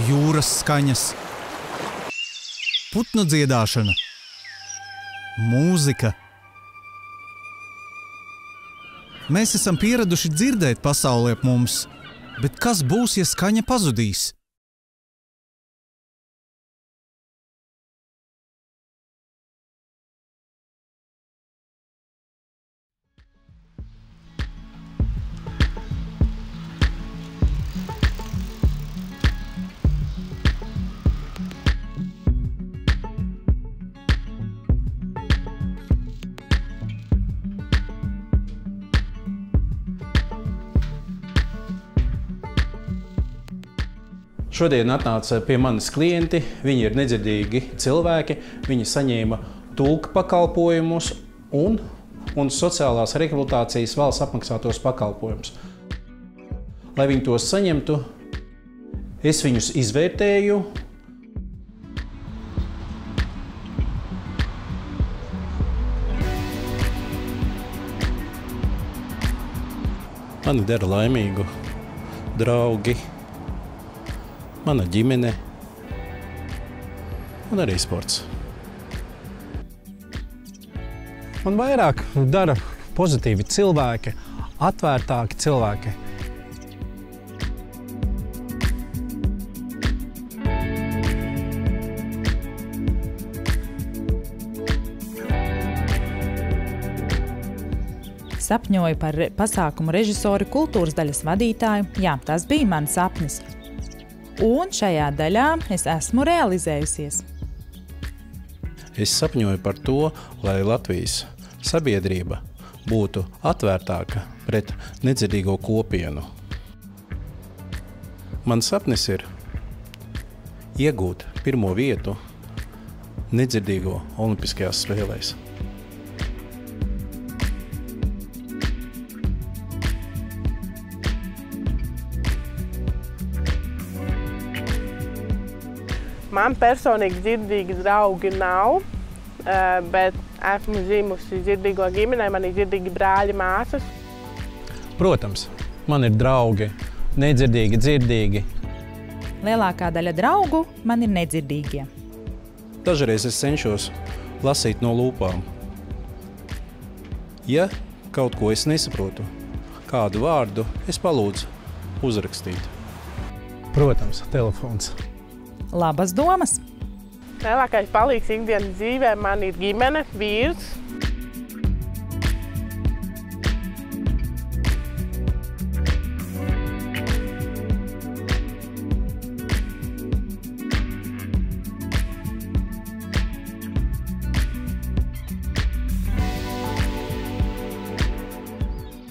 jūras skaņas, putnu dziedāšana, mūzika. Mēs esam pieraduši dzirdēt pasaulē ap mums, bet kas būs, ja skaņa pazudīs? Šodien atnāca pie manis klienti, viņi ir nedzirdīgi cilvēki, viņi saņēma tulka pakalpojumus un sociālās rehabilitācijas valsts apmaksātos pakalpojumus. Lai viņi tos saņemtu, es viņus izvērtēju. Mani dara laimīgu draugi, mana ģimene un arī sports. Man vairāk dara pozitīvi cilvēki, atvērtāki cilvēki. Sapņoju par pasākumu režisoru, kultūras daļas vadītāju. Jā, tas bija mans sapnis. Un šajā daļā es esmu realizējusies. Es sapņoju par to, lai Latvijas sabiedrība būtu atvērtāka pret nedzirdīgo kopienu. Mans sapnis ir iegūt pirmo vietu nedzirdīgo olimpiskajās spēlēs. Man personīgi dzirdīgi draugi nav, bet esmu dzimusi dzirdīgo ģimenē, man ir dzirdīgi brāļi, māsas. Protams, man ir draugi, nedzirdīgi, dzirdīgi. Lielākā daļa draugu man ir nedzirdīgie. Dažreiz es cenšos lasīt no lūpām. Ja kaut ko es nesaprotu, kādu vārdu, es palūdzu uzrakstīt. Protams, telefons. Labas domas! Lielākais palīgs ikdienas dzīvē man ir ģimene, vīrs.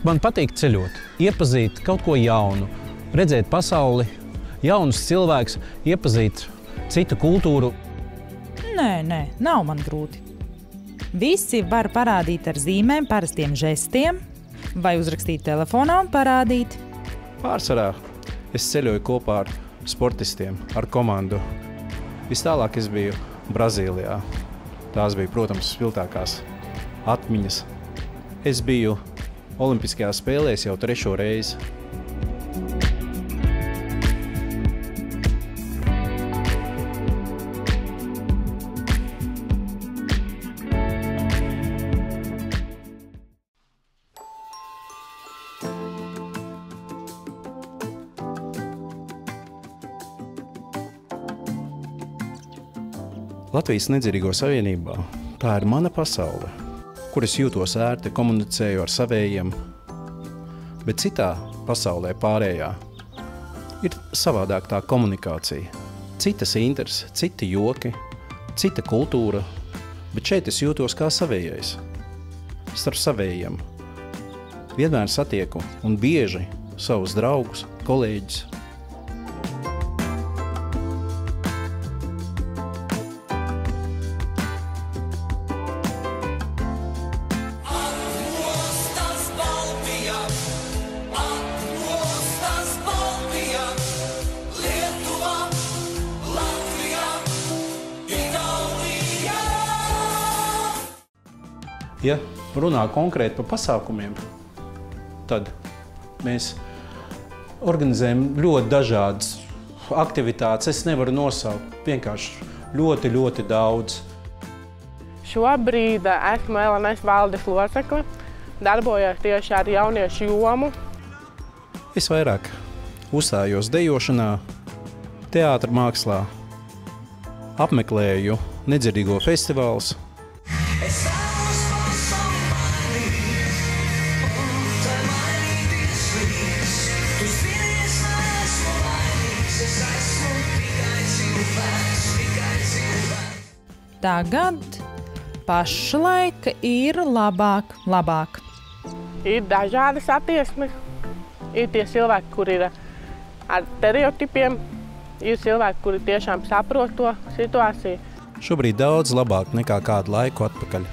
Man patīk ceļot, iepazīt kaut ko jaunu, redzēt pasauli, jaunus cilvēkus, iepazīt citu kultūru. Nē, nav man grūti. Visi var parādīt ar zīmēm, parastiem žestiem, vai uzrakstīt telefonā un parādīt. Pārsvarā es ceļoju kopā ar sportistiem, ar komandu. Vistālāk es biju Brazīlijā. Tās bija, protams, spilgtākās atmiņas. Es biju Olimpiskajās spēlēs jau 3. reizi. Latvijas Nedzirdīgo savienībā tā ir mana pasaule, kur es jūtos ērti, komunicēju ar savējiem, bet citā pasaulē pārējā ir savādāk tā komunikācija. Citas intereses, citi joki, cita kultūra, bet šeit es jūtos kā savējais. Starp savējiem vienmēr satieku un bieži savus draugus, kolēģus. Ja runā konkrēti par pasākumiem, tad mēs organizējam ļoti dažādas aktivitātes es nevaru nosaukt. Vienkārši ļoti, ļoti daudz. Šobrīd esmu LNS valdes locekle, darbojos tieši ar jauniešu jomu. Es vairāk uzstājos dejošanā, teātra mākslā, apmeklēju nedzirdīgo festivālus. Tagad pašlaik ir labāk. Ir dažādas attieksmes. Ir tie cilvēki, kuri ir ar stereotipiem, ir cilvēki, kuri tiešām saprot to situāciju. Šobrīd daudz labāk nekā kādu laiku atpakaļ.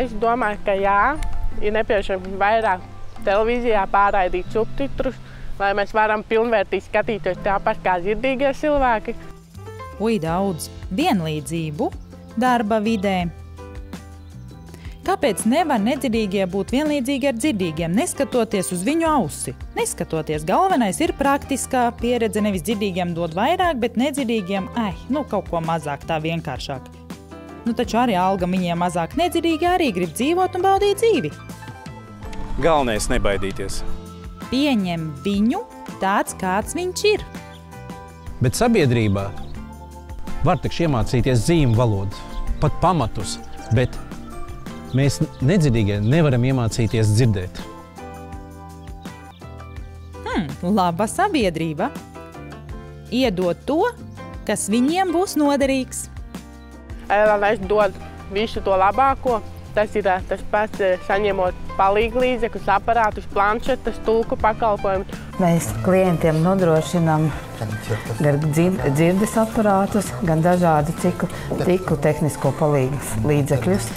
Es domāju, ka jā, ir nepieciešams vairāk televīzijā pārraidīt subtitrus, lai mēs varam pilnvērtīgi skatīties tāpat kā dzirdīgie cilvēki. Daudz vienlīdzību darba vidē. Kāpēc nevar nedzirdīgie būt vienlīdzīgi ar dzirdīgiem, neskatoties uz viņu ausi? Neskatoties, galvenais ir praktiskā pieredze, nevis dzirdīgiem dod vairāk, bet nedzirdīgiem, kaut ko mazāk, tā vienkāršāk. Taču arī alga viņiem mazāk, nedzirdīgi arī grib dzīvot un baudīt dzīvi. Galvenais nebaidīties. Pieņem viņu tāds, kāds viņš ir. Bet sabiedrībā var taču iemācīties zīmu valodu, pat pamatus, bet mēs nedzirdīgie nevaram iemācīties dzirdēt. Laba sabiedrība. Iedod to, kas viņiem būs noderīgs. LNS dod visu to labāko. Tas ir tas pats saņemot palīglīdzekļus, aparātus, planšetes, tulku pakalpojumus. Mēs klientiem nodrošinām gan dzirdes aparātus, gan dažādu citu tehnisko palīglīdzekļus.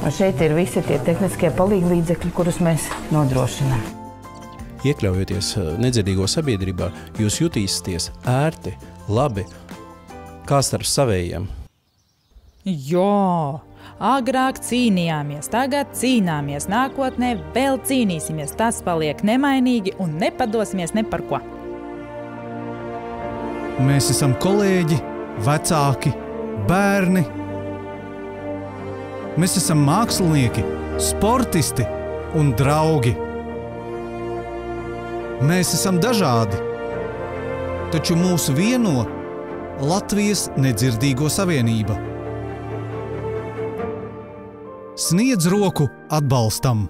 Un šeit ir visi tie tehniskie palīglīdzekļi, kurus mēs nodrošinām. Iekļaujoties nedzirdīgo sabiedrībā, jūs jutīsieties ērti, labi, kā starp savējiem. Jā! Agrāk cīnījāmies, tagad cīnāmies, nākotnē vēl cīnīsimies. Tas paliek nemainīgi un nepadosimies ne par ko. Mēs esam kolēģi, vecāki, bērni. Mēs esam mākslinieki, sportisti un draugi. Mēs esam dažādi, taču mūs vieno Latvijas nedzirdīgo savienība. Sniedz roku atbalstam!